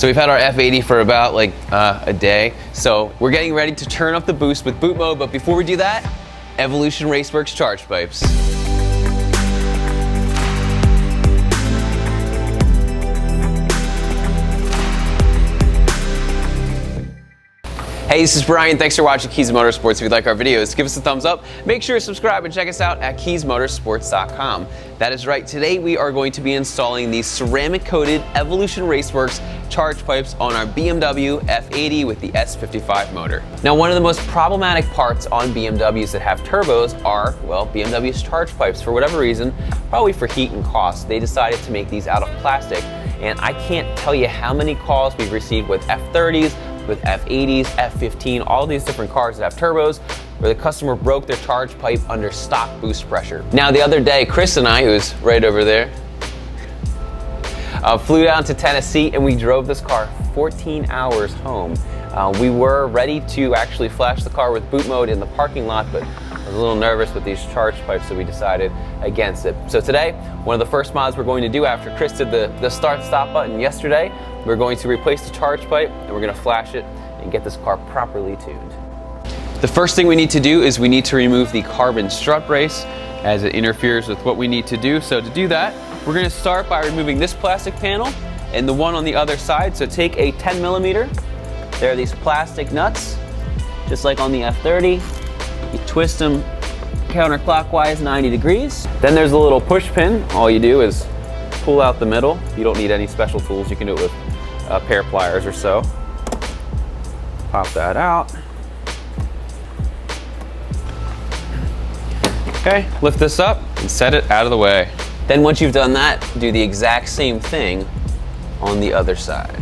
So we've had our F80 for about like a day. So we're getting ready to turn up the boost with boot mode. But before we do that, Evolution Raceworks Charge Pipes. Hey, this is Brian. Thanks for watching Kies Motorsports. If you like our videos, give us a thumbs up. Make sure to subscribe and check us out at KiesMotorsports.com. That is right. Today we are going to be installing these ceramic-coated Evolution Raceworks charge pipes on our BMW F80 with the S55 motor. Now, one of the most problematic parts on BMWs that have turbos are, well, BMW's charge pipes. For whatever reason, probably for heat and cost, they decided to make these out of plastic. And I can't tell you how many calls we've received with F30s, with F80s, F15, all these different cars that have turbos, where the customer broke their charge pipe under stock boost pressure. Now, the other day, Chris and I, who's right over there, flew down to Tennessee and we drove this car 14 hours home. We were ready to actually flash the car with boot mode in the parking lot, but I was a little nervous with these charge pipes, so we decided against it. So today, one of the first mods we're going to do after Chris did the start-stop button yesterday, we're going to replace the charge pipe and we're going to flash it and get this car properly tuned. The first thing we need to do is we need to remove the carbon strut brace as it interferes with what we need to do. So to do that, we're going to start by removing this plastic panel and the one on the other side. So take a 10 millimeter. There are these plastic nuts, just like on the F30. You twist them counterclockwise 90 degrees. Then there's a little push pin. All you do is pull out the middle. You don't need any special tools. You can do it with a pair of pliers or so. Pop that out. Okay, lift this up and set it out of the way. Then once you've done that, do the exact same thing on the other side.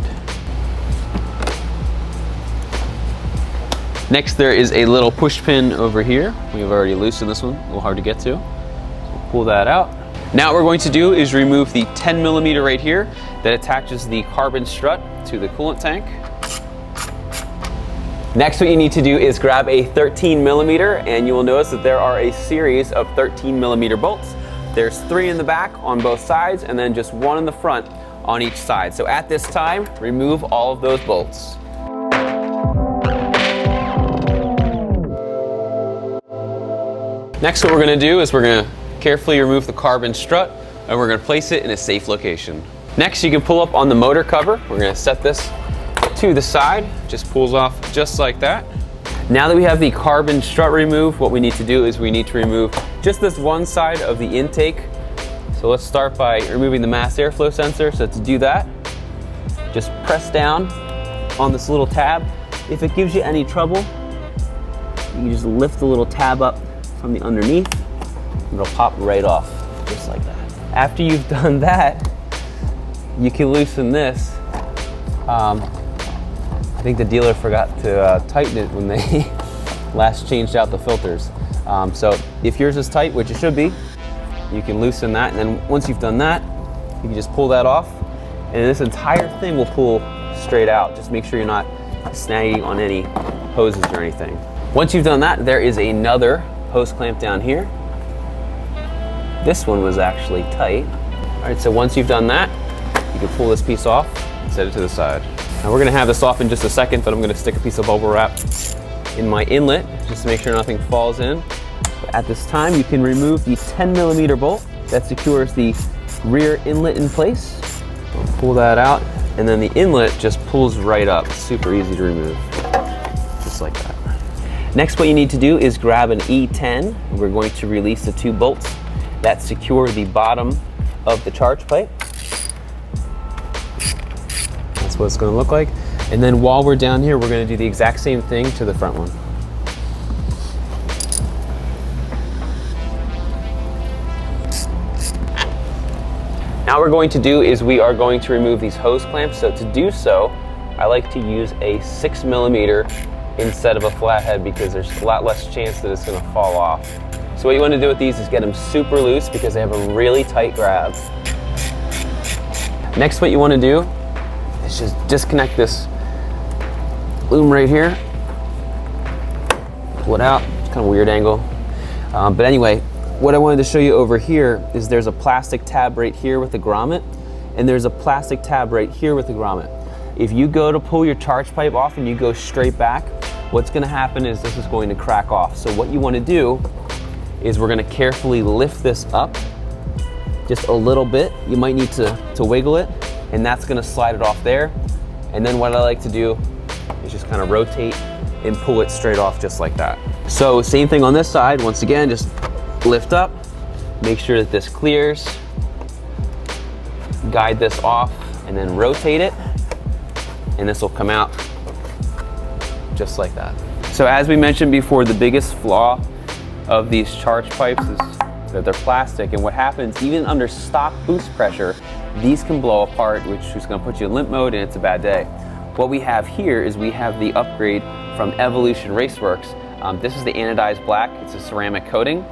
Next, there is a little push pin over here. We've already loosened this one, a little hard to get to. So pull that out. Now what we're going to do is remove the 10 millimeter right here that attaches the carbon strut to the coolant tank. Next, what you need to do is grab a 13 millimeter, and you will notice that there are a series of 13 millimeter bolts. There's 3 in the back on both sides, and then just 1 in the front on each side. So at this time, remove all of those bolts. Next, what we're going to do is we're going to carefully remove the carbon strut, and we're going to place it in a safe location. Next, you can pull up on the motor cover. We're going to set this to the side, just pulls off just like that. Now that we have the carbon strut removed, what we need to do is we need to remove just this one side of the intake. So let's start by removing the mass airflow sensor. So to do that, just press down on this little tab. If it gives you any trouble, you can just lift the little tab up from the underneath, and it'll pop right off, just like that. After you've done that, you can loosen this. I think the dealer forgot to tighten it when they last changed out the filters. So if yours is tight, which it should be, you can loosen that, and then once you've done that, you can just pull that off, and this entire thing will pull straight out. Just make sure you're not snagging on any hoses or anything. Once you've done that, there is another hose clamp down here. This one was actually tight. All right, so once you've done that, you can pull this piece off and set it to the side. Now we're gonna have this off in just a second, but I'm gonna stick a piece of bubble wrap in my inlet just to make sure nothing falls in. But at this time, you can remove the 10 millimeter bolt that secures the rear inlet in place. I'll pull that out, and then the inlet just pulls right up. It's super easy to remove, just like that. Next, what you need to do is grab an E10. We're going to release the 2 bolts that secure the bottom of the charge pipe. That's what it's going to look like. And then while we're down here, we're going to do the exact same thing to the front one. Now what we're going to do is we are going to remove these hose clamps. So to do so, I like to use a 6 millimeter instead of a flathead because there's a lot less chance that it's going to fall off. So what you want to do with these is get them super loose because they have a really tight grab. Next, what you want to do is just disconnect this loom right here. Pull it out. It's kind of a weird angle. But anyway, what I wanted to show you over here is there's a plastic tab right here with the grommet, and there's a plastic tab right here with the grommet. If you go to pull your charge pipe off and you go straight back, what's gonna happen is this is going to crack off. So what you wanna do is we're gonna carefully lift this up just a little bit. You might need to wiggle it, and that's gonna slide it off there. And then what I like to do is just kind of rotate and pull it straight off just like that. So same thing on this side. Once again, just lift up, make sure that this clears, guide this off, and then rotate it, and this will come out just like that. So as we mentioned before, the biggest flaw of these charge pipes is that they're plastic, and what happens, even under stock boost pressure, these can blow apart, which is gonna put you in limp mode and it's a bad day. What we have here is we have the upgrade from EVOLUTION RACEWERKS. This is the anodized black, it's a ceramic coating,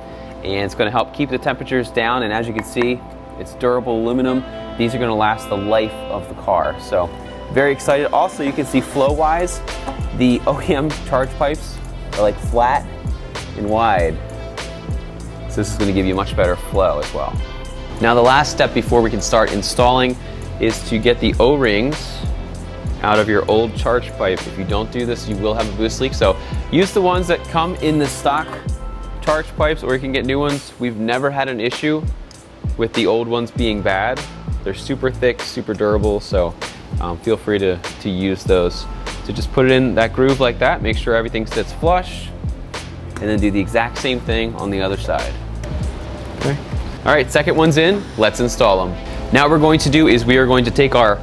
and it's gonna help keep the temperatures down, and as you can see, it's durable aluminum. These are gonna last the life of the car. So very excited. Also, you can see flow-wise, the OEM charge pipes are like flat and wide. So this is gonna give you much better flow as well. Now the last step before we can start installing is to get the O-rings out of your old charge pipe. If you don't do this, you will have a boost leak. So use the ones that come in the stock charge pipes, or you can get new ones. We've never had an issue with the old ones being bad. They're super thick, super durable, so feel free to use those. So just put it in that groove like that, make sure everything sits flush, and then do the exact same thing on the other side. Okay. All right, second one's in, let's install them. Now what we're going to do is we are going to take our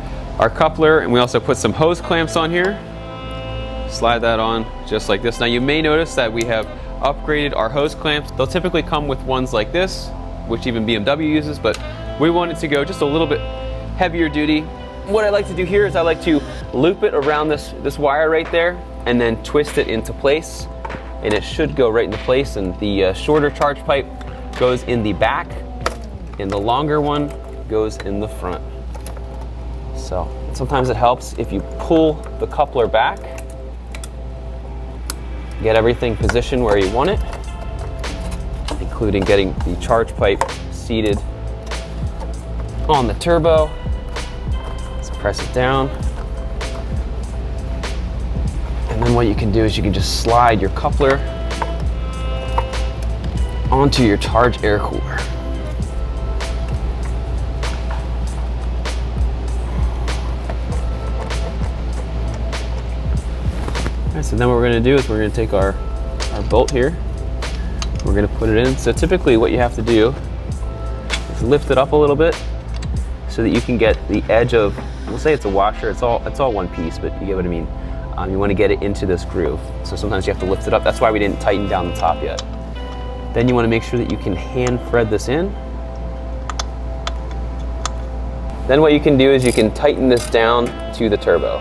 coupler, and we also put some hose clamps on here. Slide that on just like this. Now you may notice that we have upgraded our hose clamps. They'll typically come with ones like this, which even BMW uses, but we wanted to go just a little bit heavier duty. What I like to do here is I like to loop it around this wire right there and then twist it into place, and it should go right into place. And the shorter charge pipe goes in the back and the longer one goes in the front. So sometimes it helps if you pull the coupler back, get everything positioned where you want it, including getting the charge pipe seated on the turbo. Let's press it down. And then what you can do is you can just slide your coupler onto your charge air cooler. All right, so then what we're gonna do is we're gonna take our bolt here, we're gonna put it in. So typically what you have to do is lift it up a little bit so that you can get the edge of, we'll say it's a washer, it's all one piece, but you get what I mean. You wanna get it into this groove. So sometimes you have to lift it up. That's why we didn't tighten down the top yet. Then you wanna make sure that you can hand thread this in. Then what you can do is you can tighten this down to the turbo.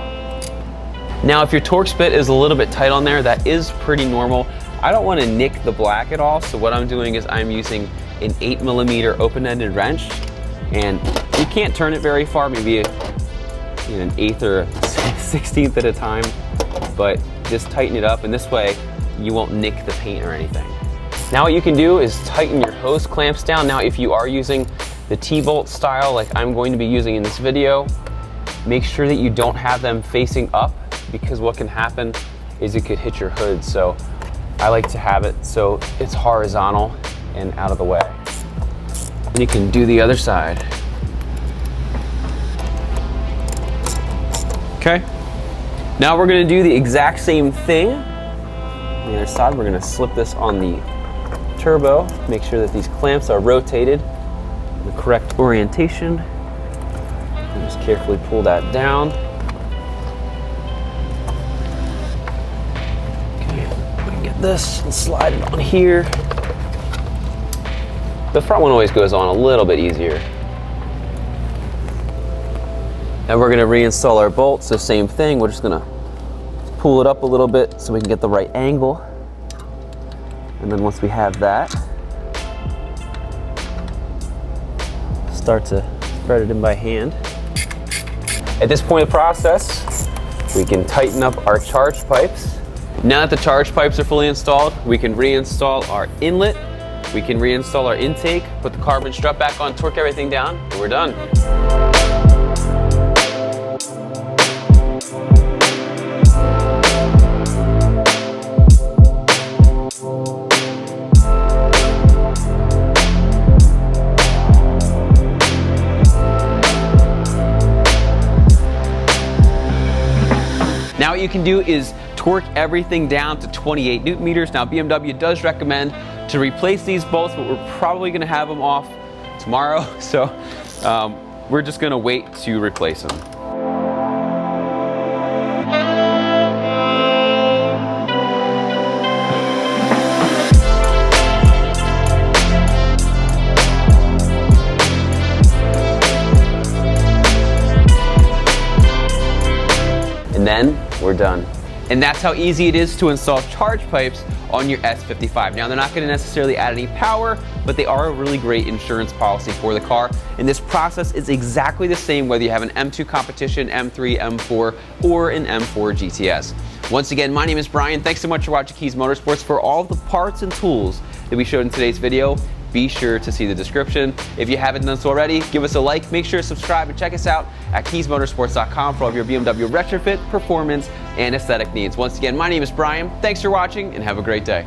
Now if your Torx bit is a little bit tight on there, that is pretty normal. I don't wanna nick the black at all, so what I'm doing is I'm using an 8mm open-ended wrench, and you can't turn it very far, maybe an 1/8 or 1/16 at a time, but just tighten it up, and this way you won't nick the paint or anything. Now what you can do is tighten your hose clamps down. Now if you are using the T-bolt style like I'm going to be using in this video, make sure that you don't have them facing up, because what can happen is it could hit your hood. So I like to have it so it's horizontal and out of the way. And you can do the other side. Okay. Now we're gonna do the exact same thing. On the other side, we're gonna slip this on the turbo, make sure that these clamps are rotated in the correct orientation. And just carefully pull that down. This and slide it on here. The front one always goes on a little bit easier. And we're gonna reinstall our bolts, so same thing, we're just gonna pull it up a little bit so we can get the right angle. And then once we have that, start to thread it in by hand. At this point of the process, we can tighten up our charge pipes. Now that the charge pipes are fully installed, we can reinstall our inlet, we can reinstall our intake, put the carbon strut back on, torque everything down, and we're done. Now what you can do is torque everything down to 28 Newton meters. Now BMW does recommend to replace these bolts, but we're probably gonna have them off tomorrow. So we're just gonna wait to replace them. And then we're done. And that's how easy it is to install charge pipes on your S55. Now they're not going to necessarily add any power, but they are a really great insurance policy for the car. And this process is exactly the same whether you have an M2 competition, M3, M4, or an M4 GTS. Once again, my name is Brian. Thanks so much for watching Kies Motorsports. For all the parts and tools that we showed in today's video, be sure to see the description. If you haven't done so already, give us a like, make sure to subscribe, and check us out at KiesMotorsports.com for all of your BMW retrofit, performance, and aesthetic needs. Once again, my name is Brian. Thanks for watching, and have a great day.